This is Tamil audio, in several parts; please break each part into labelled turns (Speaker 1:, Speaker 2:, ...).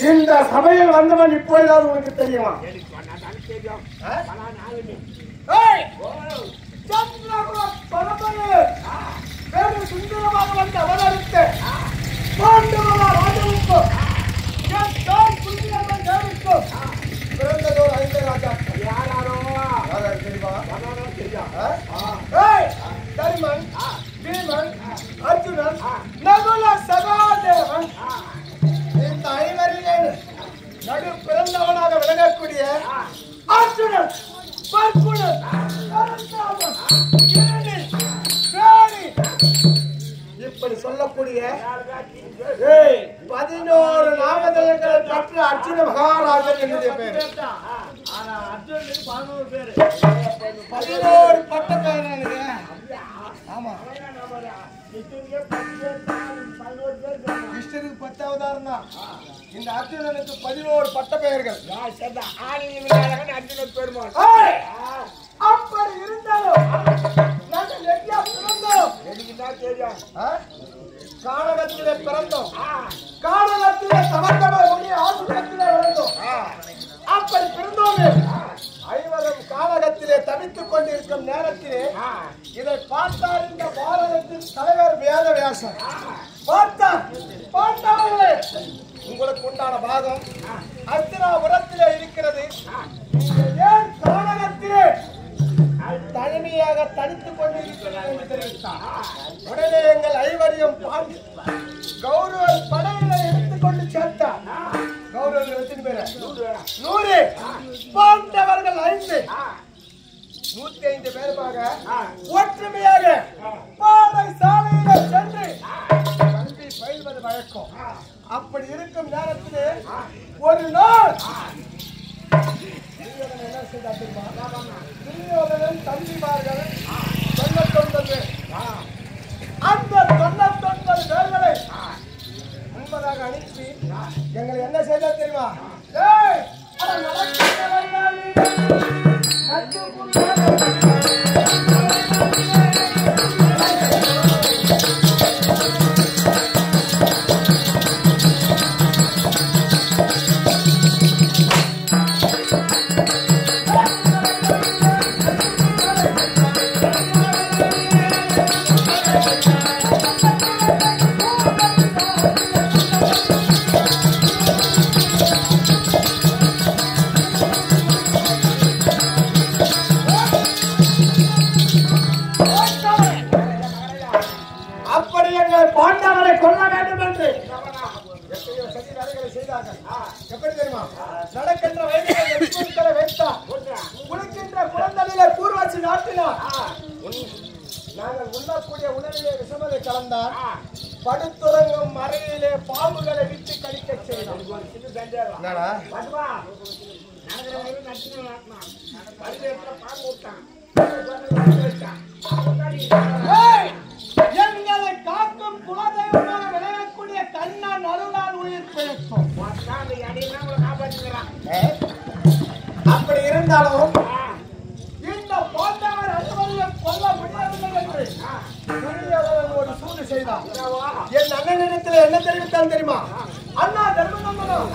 Speaker 1: இந்த சபையில் வந்தவன் இப்பொழுதாவது உனக்கு தெரியுமா? சுந்தரமாக வந்து அவதரித்த பாண்டவரா ராஜனுக்கு பிறந்ததோர் ஐந்து ராஜா யாரோ தெரியுமா? தருமன், பீமன், அர்ஜுனன், நகுல, சகாதேவன் இந்த ஐவரிலே நடு பிறந்தவனாக விளங்கக்கூடிய அர்ஜுனன், பல்குணன், இப்படி சொல்லக்கூடிய 11 நாமதேயங்களை பெற்ற அர்ஜுன மகாராஜன் என்னுடைய பேர். 11 பட்ட பேர். ஆமா, கிருஷ்ணனுக்கு 10 அவதாரம் தான். இந்த அர்ஜுனனுக்கு 11 பட்ட பெயர்கள். அர்ஜுனன் பெருமாள். அப்படி இருந்தாலும் நாங்கள் எங்கேயா பிறந்தோம்? கானகத்திலே பிறந்தோம். கானகத்திலே சமந்தமாக ஆசிரியத்திலே வளர்ந்தோம். அப்படி பிறந்தோமே ஐவரும் கானகத்திலே தவித்துக் கொண்டிருக்கும் நேரத்திலே இதை பார்த்தார் இந்த பாரதத்தின் தலைவர் வேதவியாசர். பார்த்தார்களே, உங்களுக்கு உண்டான பாகம் அர்ஜுனாபுரத்திலே இருக்கிறது. ஏன் கானகத்திலே தனிமையாக தனித்துக் கொண்டிருக்கிறார் என்று தெரிவித்தார். உடனே எங்கள் ஐவரையும் கௌரவ படையில எடுத்துக்கொண்டு சேர்த்தார். கௌரவர்கள் எத்தனை பேர்? 100. பாண்டவர்கள் 5. 105 பேருமாக ஒற்றுமையாக பாதை சாலையில சென்று கல்வி பயில்வது வழக்கம். அப்படி இருக்கும் நேரத்திலே ஒரு நாள் என்ன செய்தார்? துரியோதனன் தம்பிமார்கள் 99 அந்த 99 பேர்களை முன்பதாக அனுப்பி எங்களை என்ன செய்தார் தெரியுமா? அப்படி எங்கள் பாண்டவரை கொல்ல வேண்டும் என்று எத்தனையோ சதி வேலைகளை செய்தார்கள். எப்படி தெரியுமா? நடக்கின்ற வயதிலே வைத்தார், குளிக்கின்ற குழந்தையிலே கூர்வாச்சி நாட்டினார். நாங்கள் உண்ணக்கூடிய உணவிலே விஷமதை கலந்தார். படுத்துறங்கும் அறையிலே பாம்புகளை விட்டு கடிக்க செய்தார். எங்களை காக்கும் குலதெய்வமாக விளையக்கூடிய கண்ணன் அருளால் உயிர் பிழைக்கும். அப்படி இருந்தாலும் இந்த போன்றவர் அனுமதியை கொல்ல முடியவில்லை என்று ஒரு சூழ்நிலை செய்தார். என் அண்ணனிடத்தில் என்ன தெரிவித்தான் தெரியுமா? அண்ணா தர்மநந்தனம்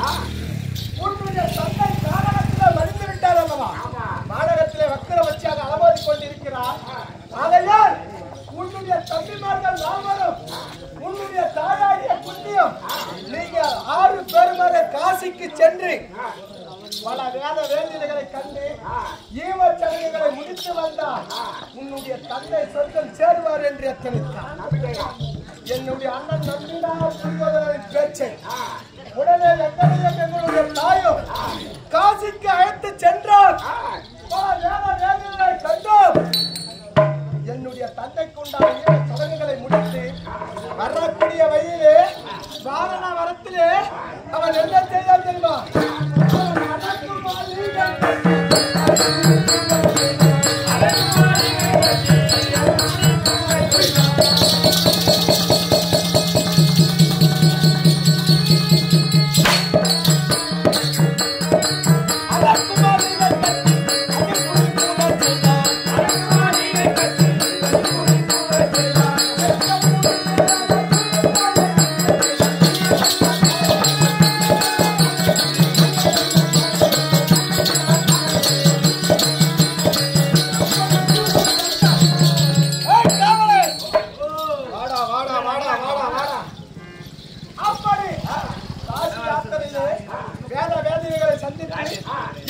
Speaker 1: உன்னுடைய தந்தை நாடகத்தில் மறித்து விட்டார் அல்லவா? நாடகத்திலே வக்கர வச்சியாக அலமாதி கொண்டிருக்கிறார். ஆகையால் உன்னுடைய தம்பிமார்கள் நால்வரும் உன்னுடைய தாயாரிய புண்ணியம் நீங்கள் 6 பேருமாக காசிக்கு சென்று பல வேத வேதிகளை கண்டு ஈவச்சடங்குகளை முடித்து வந்தால் உன்னுடைய தந்தை சொர்க்கம் சேருவார் என்று எத்தனித்தார். என்னுடைய அண்ணன் நம்பினார் பேச்சை உடனே எங்களுடைய தாயும் காசிக்கு அழைத்து சென்றார். பல வேத வேதிகளை கண்டோம். என்னுடைய தந்தைக்கு உண்டான சடங்குகளை முடித்து வரக்கூடிய வழியிலே வாரண வரத்திலே அவன் என்ன செய்தால் தெரியுமா?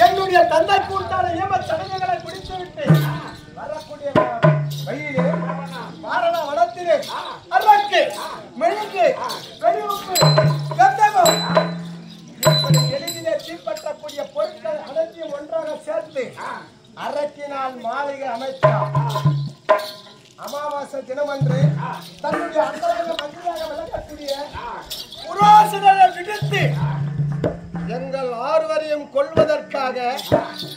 Speaker 1: என்னுடைய தந்தைக்கு உண்டான ஏம சடங்குகளை முடித்துவிட்டு வரக்கூடிய வழியிலே வாரண வனத்திலே அரக்கு மெழுகு பெருவுப்பு கந்தகம் இப்படி எளிதிலே தீப்பற்றக்கூடிய பொருட்கள் அனைத்தையும் ஒன்றாக சேர்த்து அரக்கினால் மாளிகை அமைத்தார். அமாவாசை தினமன்று தன்னுடைய அந்தரங்க மந்திரியாக விளங்கக்கூடிய புரோசனரை விடுத்து எங்கள் 6 வரையும் கொள்வதற்காக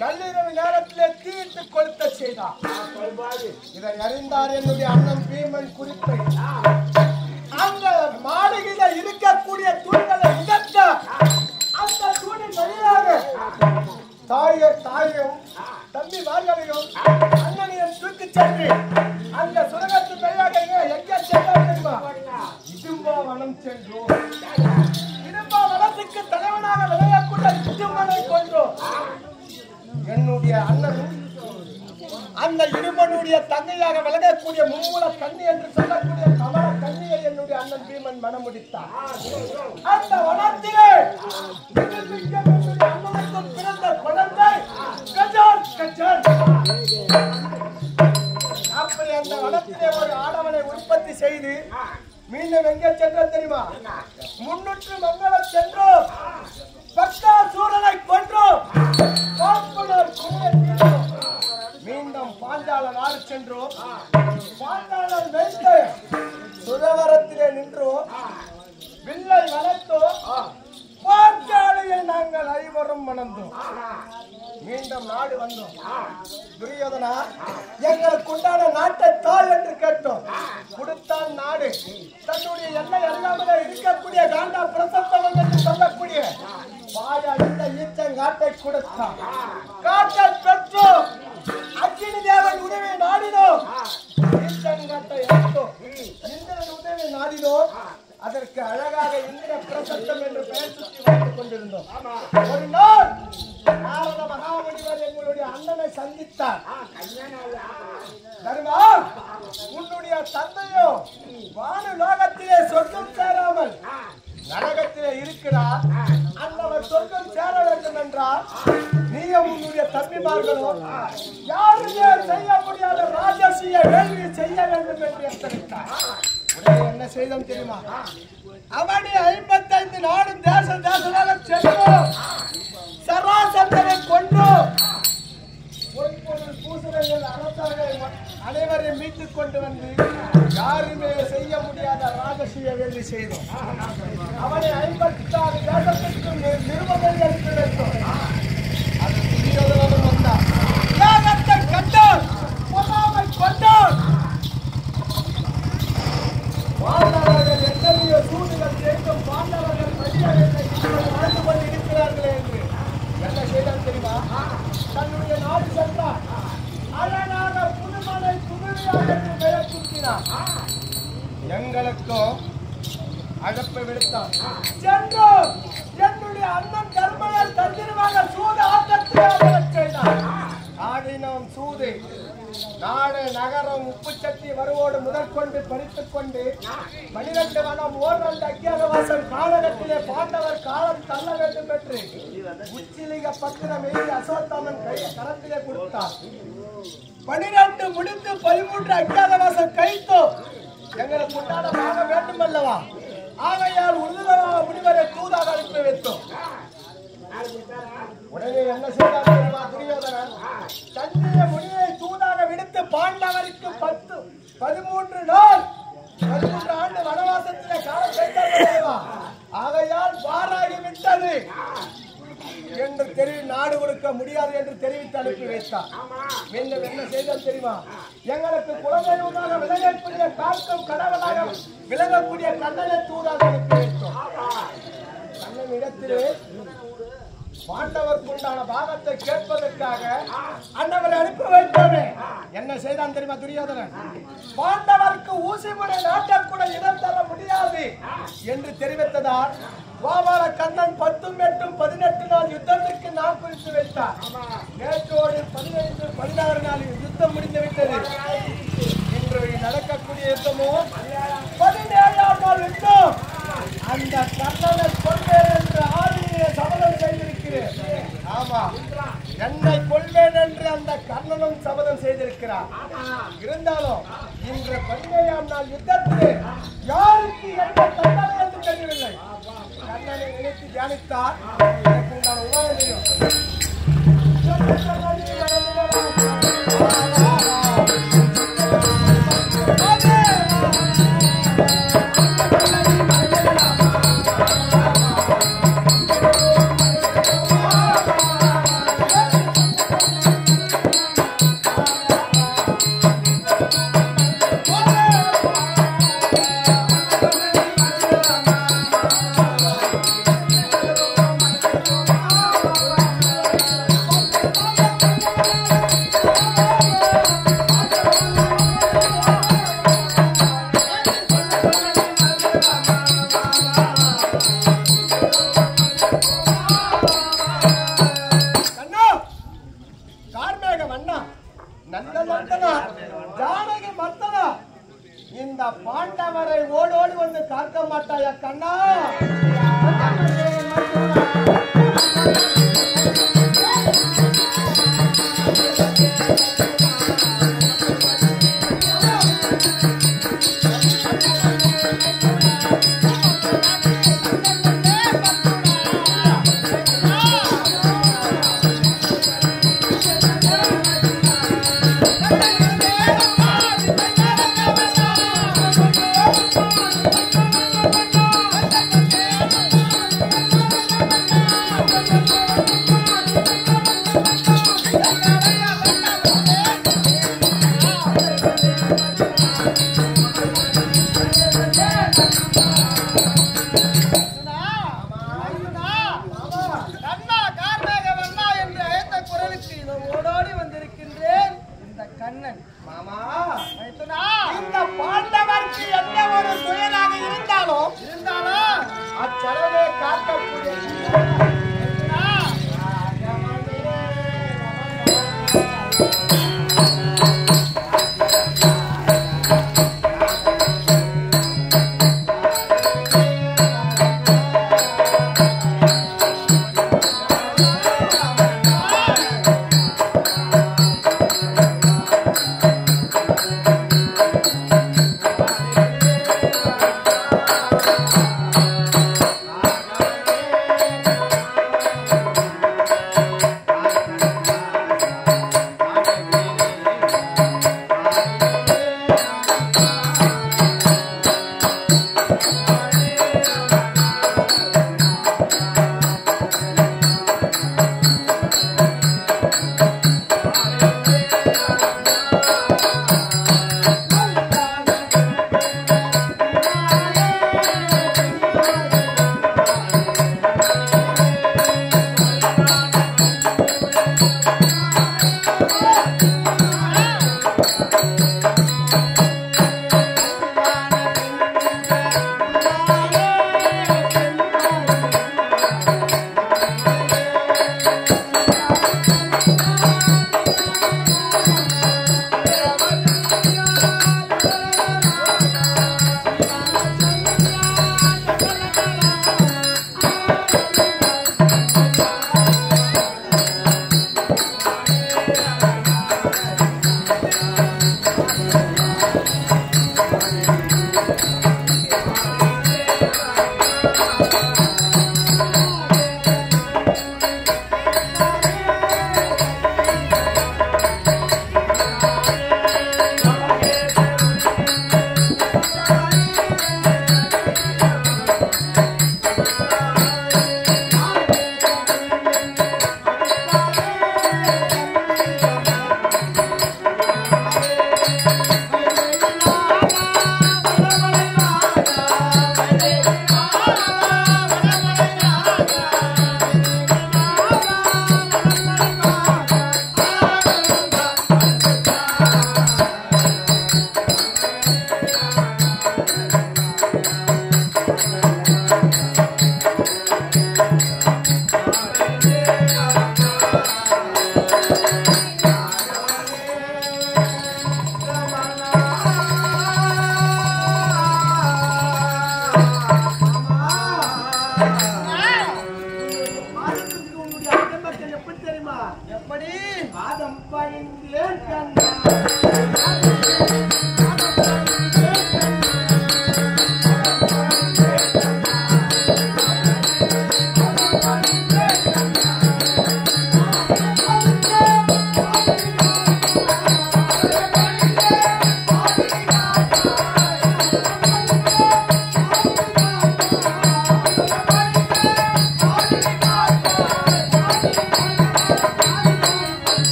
Speaker 1: நள்ளிரவு நேரத்திலே தீட்டு கொளுத்த செய்தார். இதை அறிந்தார் என்னுடைய அண்ணன் பீமன் குறிப்பை. அந்த மாளிகையில இருக்கக்கூடிய தூண்களை உடைத்த அந்த தூணின் வழியாக தாயும் தம்பி மார்களையும் அண்ணனையும் தூக்கி சென்று அந்த சுரகத்து வழியாக எங்கே சென்றார் தெரியுமா? இடும்பாவனம் சென்றோம். வனத்துக்கு தலைவனாக விளையக்கூடிய இடுமனை கொன்றோம். என்னுடைய அண்ணனும் அந்த இடுமனுடைய தங்கையாக விளங்கக்கூடிய மும்மூல கண்ணி என்று சொல்லக்கூடிய கமல கண்ணியை என்னுடைய அண்ணன் பீமன் மனம் முடித்தார். அந்த வனத்திலே அண்ணனுக்கு பிறந்த குழந்தை கஜான். அப்படி அந்த வனத்திலே ஒரு ஆடவனை உற்பத்தி செய்து மீண்டும் எங்கே சென்றோம் தெரியுமா? 300 மங்களம் சென்றோம். பக்தாசூரனை கொன்றோம். மீண்டும் பாஞ்சால நாடு சென்றோம். பாஞ்சாலம் வைத்து சுரவரத்திலே நின்றோம். வில்லை வளர்த்தோம். பாஞ்சாலையை நாங்கள் ஐவரும் மணந்தோம். மீண்டும் நாடு வந்தோம். துரியோதனா எங்களுக்கு உண்டான நாட்டை தாய் என்று கேட்டோம். கொடுத்தால் நாடு தன்னுடைய எல்லை அல்லாமலே இருக்கக்கூடிய காண்டா பிரசத்தம் என்று சொல்லக்கூடிய பாயாடித்த ஈச்சங்காட்டை கொடுத்தான். காட்டை பெற்றோம். அக்கினி தேவன் உதவி நாடினோம். ஈச்சங்காட்டை எடுத்தோம். இந்திரன் உதவி நாடினோம். அதற்கு அழகாக இந்திர பிரசத்தம் என்று பெயர் சுற்றி வைத்துக் கொண்டிருந்தோம். ஒரு நாள் நாரத மகாமுனிவர் எங்களுடைய அண்ணனை சந்தித்தார். தருமா உன்னுடைய தந்தையும் வானு லோகத்திலே சொர்க்கம் சேராமல் நரகத்திலே இருக்கிறார். அந்தவர் சொர்க்கம் சேர வேண்டும் என்றால் நீயும் உன்னுடைய தம்பிமார்களும் யாருமே செய்ய முடியாத ராஜசிய வேள்வி செய்ய வேண்டும் என்று எத்தனைத்தார். உடனே என்ன செய்தோம் தெரியுமா? அவனை 55 நாடும் தேசமாக சென்றோம். சராசந்தனை கொன்றோம். பொய்ப்பொருள் பூசணைகள் அரசாங்க அனைவரையும் மீட்டுக் கொண்டு வந்து யாருமே செய்ய முடியாத ராஜசிய வேள்வி செய்தோம். அவனை 56 தேசத்திற்கு நிருபங்கள் அளித்து வைத்தோம். அது துரியோதனனும் வந்தான். தியாகத்தை கண்டான், பொறாமை கொண்டான். பாண்டவர்கள் எத்தனையோ சூழ்நிலை செய்தும் பாண்டவர்கள் வாழ்ந்து கொண்டு இருக்கிறார்களே என்று என்ன செய்தான் தெரியுமா? தன்னுடைய நாடு சென்றார். அழகாக புதுமனை புதுமையாக பெயர் சுற்றினார். எங்களுக்கும் அழைப்பை விடுத்தான். சென்றோம். என்னுடைய அண்ணன் கர்மனால் தந்திரமாக சூது ஆட்டத்தை செய்தார். ஆடினோம் சூது. நாடு நகரம் உப்பு சட்டி வருவோடு முதற்கொண்டு பறித்துக் கொண்டு 12 வனம் ஓர் அக்கியாகவாசம் காலகத்திலே பாண்டவர் காலம் தள்ள வேண்டும் என்று உச்சிலிங்க பத்திரம் எழுதி அசோத்தாமன் கரத்திலே கொடுத்தார். 12 முடிந்து 13 அக்கியாகவாசம் கைத்தோ எங்களுக்கு உண்டான வாங்க வேண்டும் அல்லவா? ஆகையால் உறுதியாக முடிவரை தூதாக அனுப்பி வைத்தோம். உடனே என்ன செய்தார் தெரியுமா? துரியோதனன் தன்னுடைய முடிவை தூதாக விடுத்து பாண்டவருக்கு 13 நாள் 13 ஆண்டு வனவாசத்திலே காலம் செய்தார். ஆகையால் வாராகி விட்டது என்று நாடு கொடுக்க முடியாது என்று தெரிவித்து அனுப்பி வைத்தார். மீண்டும் என்ன செய்தால் தெரியுமா? எங்களுக்கு குலதெய்வமாக விளங்கக்கூடிய காக்கும் கடவுளாக விளங்கக்கூடிய கண்ணனை தூதாக அனுப்பி வைத்தோம். கண்ணன் இடத்திலே பாண்டவருக்கு உண்டான பாகத்தை கேட்பதற்காக அண்ணவரை அனுப்பி வைத்தோமே. என்ன செய்தான் தெரியுமா துரியோதனன்? பாண்டவருக்கு ஊசி முறை நாட்டக்கூட இடம் தர முடியாது என்று தெரிவித்ததால் கோபால கண்ணன் 10 8 18 நாள் யுத்தத்திற்கு நான் குறித்து வைத்தார். நேற்றோடு 15 16 நாள் யுத்தம் முடிந்து விட்டது. இன்று நடக்கக்கூடிய யுத்தமோ 17ஆம் நாள் யுத்தம். அந்த கண்ணனை கொள்வேன் என்று ஆதியிலே சபதம் செய்திருக்கிறேன். ஆமா, என்னை கொள்வேன் என்று அந்த கர்ணனும் சபதம் செய்திருக்கிறார். இருந்தாலும் இன்று 17ஆம் நாள் யுத்தத்திலே யாருக்கு எந்த தண்டனை என்று தெரியவில்லை. கண்ணனை நினைத்து தியானித்தார். எனக்கு உண்டான உபாயம் இந்த பாண்டவரை ஓடோடு வந்து காக்க மாட்டாயா கண்ணா?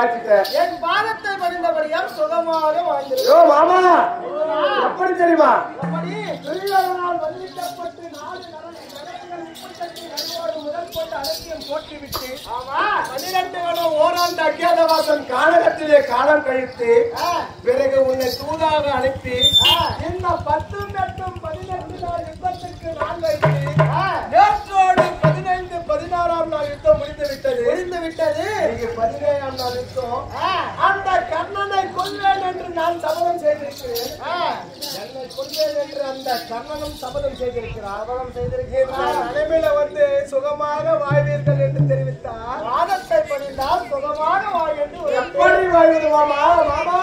Speaker 1: மாற்றிட்டேன்.
Speaker 2: என் பாதத்தை பணிந்தபடியால் சுகமாக வாழ்ந்திருக்கிறேன்.
Speaker 1: யோ மாமா, எப்படி தெரியுமா?
Speaker 2: அப்படி
Speaker 1: துரியோதனால் வஞ்சிக்கப்பட்டு 4 நரகங்கள் இப்படி நடுவோடு முதல் கொண்டு அலட்சியம் போட்டுவிட்டு,
Speaker 2: ஆமா
Speaker 1: 12 வருடம் ஓராண்டு அஜ்ஞாதவாசம் கானகத்திலே காலம் கழித்து, பிறகு உன்னை தூதாக அனுப்பி இந்த 10 மற்றும் 18 நாள் யுத்தத்திற்கு நான் வைத்து நேற்றோடு 15, 16ஆம் நாள் யுத்தம் முடிந்து விட்டது. இன்னைக்கு 17ஆம் நாள் யுத்தம். அந்த கர்ணனை கொல்வேன் என்று நான் சபதம் செய்திருக்கிறேன். என்னை கொல்வேன் என்று அந்த கர்ணனும் சபதம் செய்திருக்கிறார். நிலைமையில வந்து சுகமாக வாழ்வீர்கள் என்று தெரிவித்தார்.
Speaker 2: பாதத்தை பணிந்தால் சுகமாக வாழ் என்று
Speaker 1: எப்படி வாழ்வது மாமா? மாமா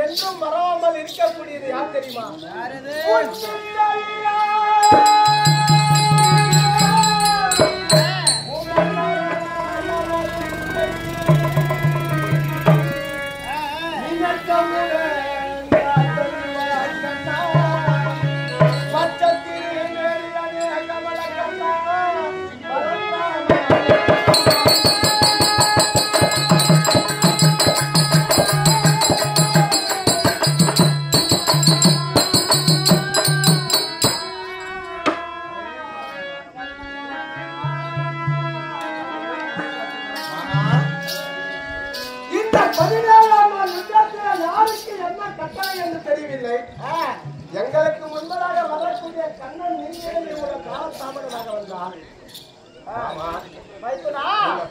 Speaker 1: என்றும் மறவாமல் இருக்கக்கூடியது யார் தெரியுமா? எங்களுக்கு முன்பதாக வரக்கூடிய கண்ணன் நீங்களே காலத்தாமதமாக வந்தார்.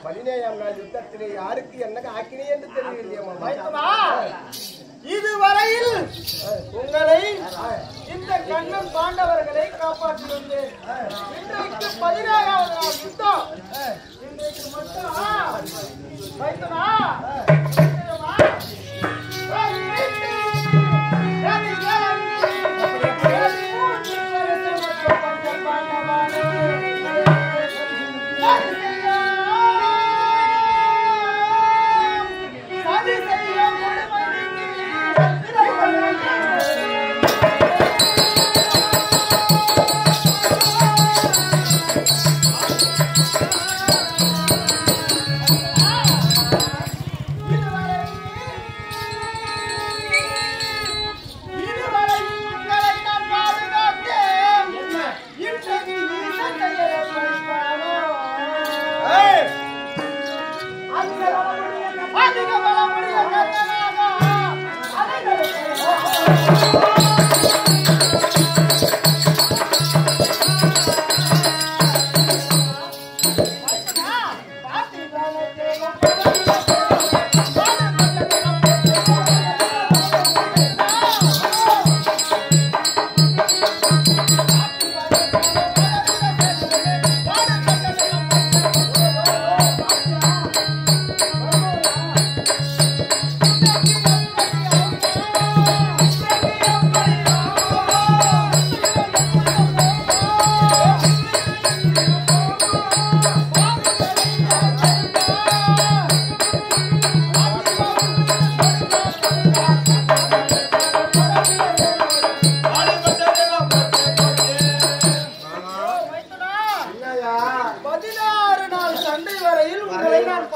Speaker 1: 17ஆம் நாள் யுத்தத்திலே யாருக்கு என்ன ஆக்கினே என்று தெரியவில்லையா?
Speaker 2: இதுவரையில் உங்களை இந்த கண்ணன் பாண்டவர்களை காப்பாற்றி வந்தேன். இன்றைக்கு 17ஆவது நாள் யுத்தம். இன்றைக்கு மட்டும் வைத்தனா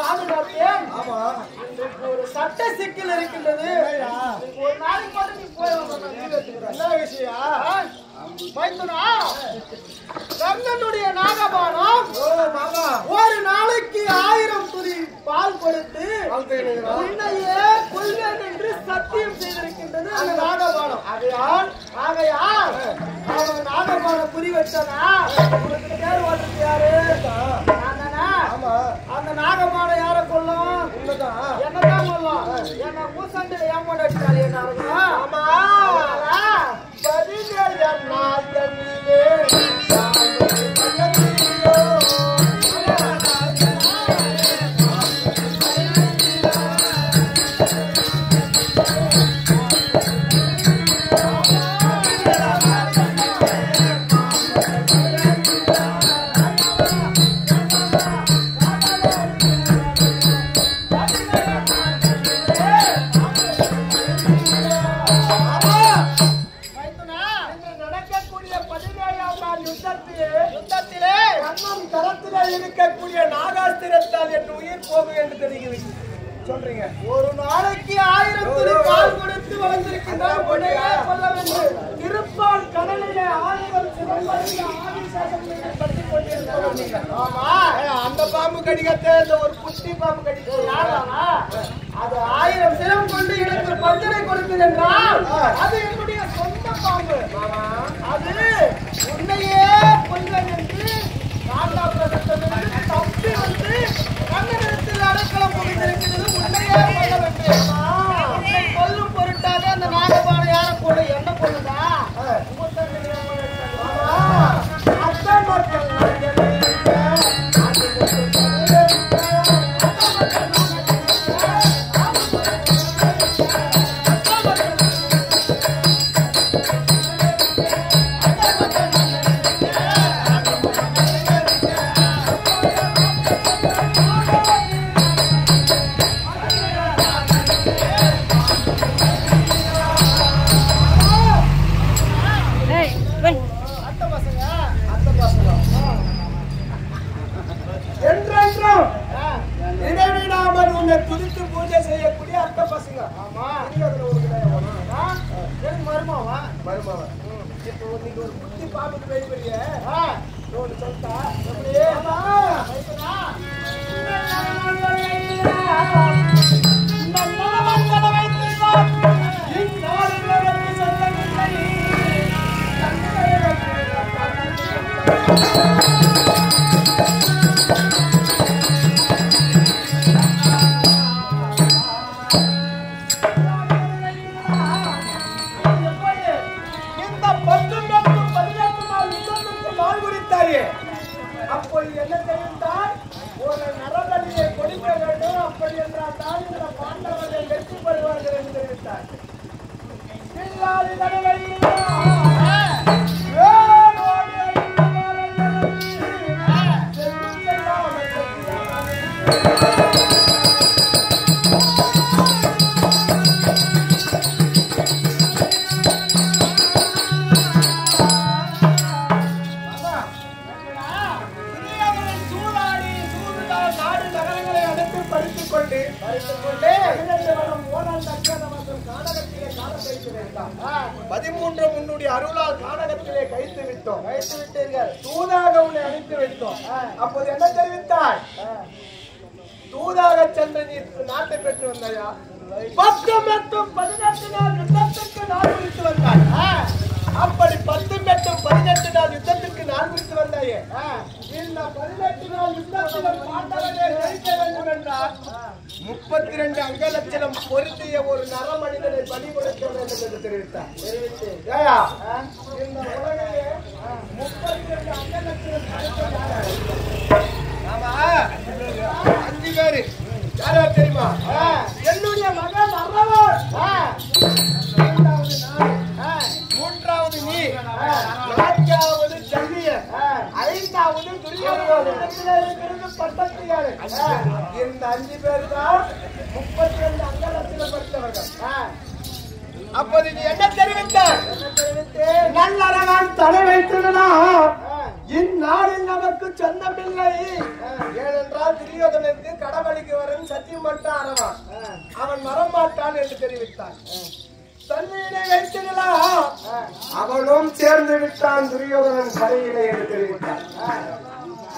Speaker 2: பாதுகாத்தேன்.
Speaker 1: ஆமா.
Speaker 2: இன்றைக்கு ஒரு சட்ட சிக்கல் இருக்கின்றது. இன்றைக்கு ஒரு நாளைக்கு மட்டும் நீ போய்
Speaker 1: என்ன விஷயம்?
Speaker 2: மைத்துனா, கண்ணனுடைய நாகபானம்
Speaker 1: மாமா
Speaker 2: ஒரு நாளைக்கு 1000 துளி பால் கொடுத்து
Speaker 1: வாழ்த்துகிறீர்களா?
Speaker 2: உன்னையே கொல்வேன் என்று சத்தியம் செய்திருக்கின்றது அந்த நாகபானம். ஆகையால் அவன் நாகபானம் குறி வச்சானா உனக்கு பேர் ஓட்டுறது யாரு? நான்தானா?
Speaker 1: ஆமா.
Speaker 2: அந்த நாகபானம் யாரை கொல்லும்?
Speaker 1: உண்மைதான்.
Speaker 2: என்னதான் கொல்லும்? என்ன மூசண்டில ஏமாண்டாரு என்ன இருக்கும்?
Speaker 1: ஆமா.
Speaker 2: 17 நாள் தண்ணிலே யுத்தத்திலே
Speaker 1: கண்ணம் கரத்திலே இருக்கக்கூடிய நாகாஸ்திரத்தால் என் உயிர் போகும் என்று தெரிகிறது சொல்றீங்க.
Speaker 2: ஒரு நாளைக்கு 1000 துளி பால் கொடுத்து வளர்ந்திருக்கின்றார். உடனே கொல்ல வேண்டும். திருப்பால் கடலிலே 1000 சிவம்பரில் ஆதிசேஷனை பற்றி கொண்டிருக்கிறார். ஆமா,
Speaker 1: அந்த பாம்பு கடிக்கத்தே இந்த ஒரு குட்டி பாம்பு கடிக்க
Speaker 2: யாரானா? அது 1000 சிரம் கொண்டு எனக்கு பஞ்சனை கொடுக்குது என்றால் அது என்னுடைய சொந்த பாம்பு. அது உன்னையே கொல்வேன் என்று நான்கா பிரதேசத்திலிருந்து தப்பி வந்து கண்ணனிடத்தில் அடைக்கலம் புகுந்திருக்கிறது. உன்னையே கொல்ல வேண்டும். உன்னை கொல்லும் பொருட்டாக அந்த நாகபானம் யாரை கொண்டு என்ன கொள்ளுதா?
Speaker 1: அத்தான் மக்கள் என்றென்றும் இடைவிடாமல் உன்னை துதித்து பூஜை செய்யக்கூடிய அத்த பசங்க.
Speaker 2: ஆமா,
Speaker 1: அதுல ஒரு கிடையாது
Speaker 2: எனக்கு மருமாவா?
Speaker 1: மருமவன். இப்போ நீங்க ஒரு குட்டி பாம்புக்கு வெடி பெரிய ஒன்று சொல்லிட்டா
Speaker 2: அப்படியே
Speaker 1: இந்த 18 நாள் யுத்தத்திற்கு நாள் குறித்தாயே. அப்போது என்ன தெரிவித்தால் ஒரு நரபலியை கொடுக்க வேண்டும். அப்படி என்றால் தான் இந்த பாண்டவர்கள் வெற்றி பெறுவார்கள் என்று தெரிவித்தார். இல்லாத நடுவழியில் பறித்துக்கொண்டு 13 முன்னுடைய அருளால் கானகத்திலே கைத்து விட்டீர்கள். தூதாக உன்னை அனுப்பி வைத்தோம். அப்போது என்ன தெரிவித்தாய்? தூதாக சென்று நீ நாட்டை பெற்று வந்தாயா? 10 மற்றும் 18 நாள் யுத்தத்திற்கு நாள் குறித்து வந்தாய். அப்படி 10 மற்றும் 18 நாள் யுத்தத்திற்கு நாள் குறித்து வந்தாயே. இந்த 18 நாள் யுத்தத்தில் பாண்டவர்கள் ஜெயிக்க வேண்டும் என்றால் 32 அங்கலட்சணம் பொருத்திய ஒரு நர மனிதனை பலி கொடுக்க வேண்டும் என்று தெரிவித்தார். ஏயா, இந்த உலகிலே 32 அங்கலட்சணம் ஆமா 5 பேரு யாரா தெரியுமா? என்னுடைய மகன் அறவோர், 3வது நீ, 4வது சல்லியன், 5வது துரியோதனன், பட்டத்தியாரு. இந்த 5 பேர் தான் 32 அங்கலட்சணம் படித்தவர்கள். அப்போது நீ என்ன தெரிவித்தார்? நல்லறவன் தலை வைத்திருந்தா இந்நாளில் நமக்கு சொந்தமில்லை. ஏனென்றால் துரியோதனுக்கு கடவுளுக்கு வரும் சத்தியம் மட்டும் அரவான். அவன் வரமாட்டான் என்று தெரிவித்தான். தன்மையினை வைத்திடலாம். அவனும் சேர்ந்து விட்டான் துரியோதனன் படையிலே என்று தெரிவித்தான்.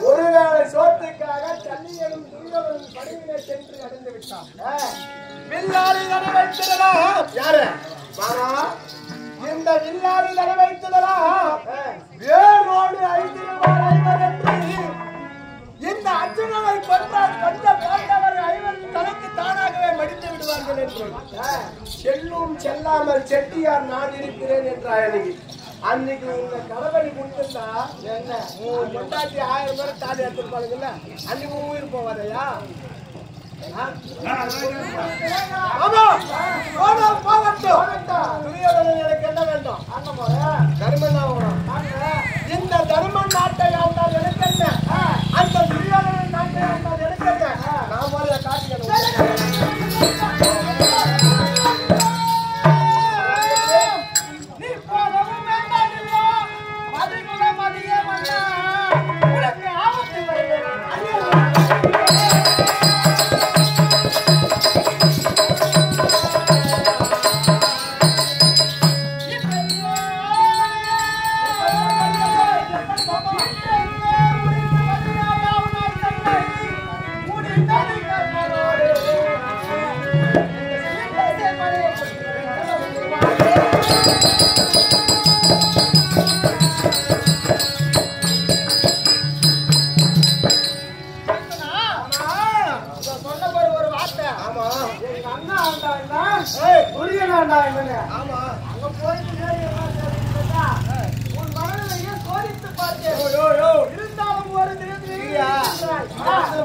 Speaker 1: ஒருவேளை சோற்றுக்காக தன்னியனும் துரியோதனன் படையிலே சென்று அடைந்து விட்டான். வில்லாளி தடை வைத்திடலாம். யாரு மாமா? இந்த வில்லாளி தடை வைத்திடலாம். வேரோடு ஐந்திருவார் ஐவர் என்று இந்த அர்ஜுனனை கொன்றால் கொண்ட பாண்டவர் ஐவர் தலைக்கு தானாகவே மடித்து விடுவார்கள் என்று செல்லும் செல்லாமல் செட்டியார் நான் இருக்கிறேன் என்றார். அன்னைக்கு உங்க கடவுளை கொடுத்திருந்தா என்ன கொண்டாட்டி 1000 பேர் தாடி எடுத்துருப்பாங்கல்ல, அன்னைக்கு உயிர் போவாதையா? எனக்கு என்ன வேண்டும்? இந்த தர்மன் நாட்டை ஆண்டால் எனக்கு என்ன? அந்த துரியோதனன் நாட்டை ஆண்டால் எனக்கு என்ன? நான் முதல்ல நீ போகவும் வேண்டாம், மதிகுலம் அதிகம் உனக்கு ஆபத்து வருவேன்.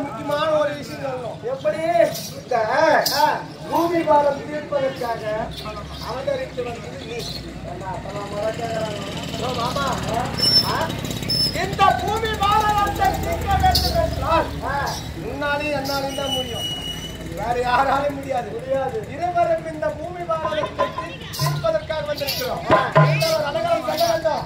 Speaker 1: முக்கியமான ஒரு விஷயம் சொல்லணும். எப்படி இந்த பூமி பாரம் தீர்ப்பதற்காக அவதரித்து வந்தது நீ. மாமா, இந்த பூமி பாரத்தை தீர்க்க வேண்டும் என்றால் முன்னாலே என்னாலும் தான் முடியும், வேற யாராலும் முடியாது. இருவரும் இந்த பூமி பாரத்தை தீர்ப்பதற்காக வந்திருக்கிறோம். அழகாக சொல்ல வேண்டும்.